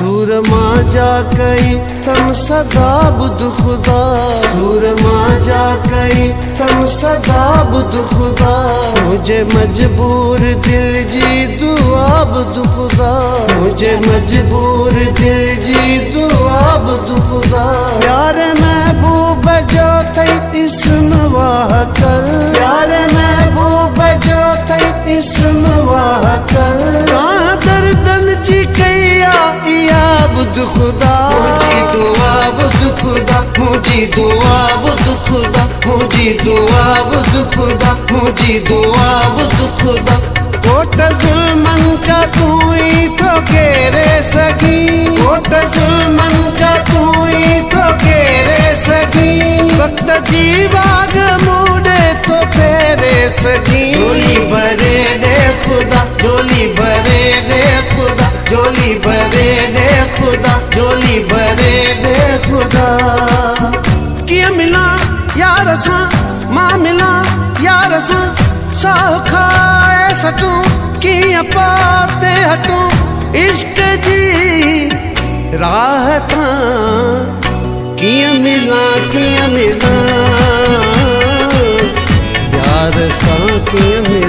सूर मां जा कई तम सदा बुध खुदा, सूर मां जा कई तम सदा बुध खुदा, मुझे मजबूर दिल जी दुआ बुध खुदा, मुझे मजबूर दिल जी दुआ बुध खुदा। प्यार महबूब जो तई इस्म वाह कर, प्यार महबूब जो तई इस्म वाह कर, कहाँ दर्दन जी कैया या बुध खुदा, मुझी दुआ बुध खुदा, मुझी दुआ बुध खुदा, मुझी दुआ बुध खुदा, मुझी दुआ बुध खुदा। कोट जुल्मन चा तू ही तो केरे सगी, कोट जुल्मन चा तू ही तो केरे सगी, वक्त जीवाग मूडे तो फेरे सगी। झोली भरे रे खुदा, झोली भरे रे खुदा, झोली भरे रे खुदा, झोली भरे रे खुदा। किया मिला यार असां, मां मिला यार असां, साह खाए सटूं किया पाते हटूं, इश्क जी राह तां किया मिला यार असां किया मिला।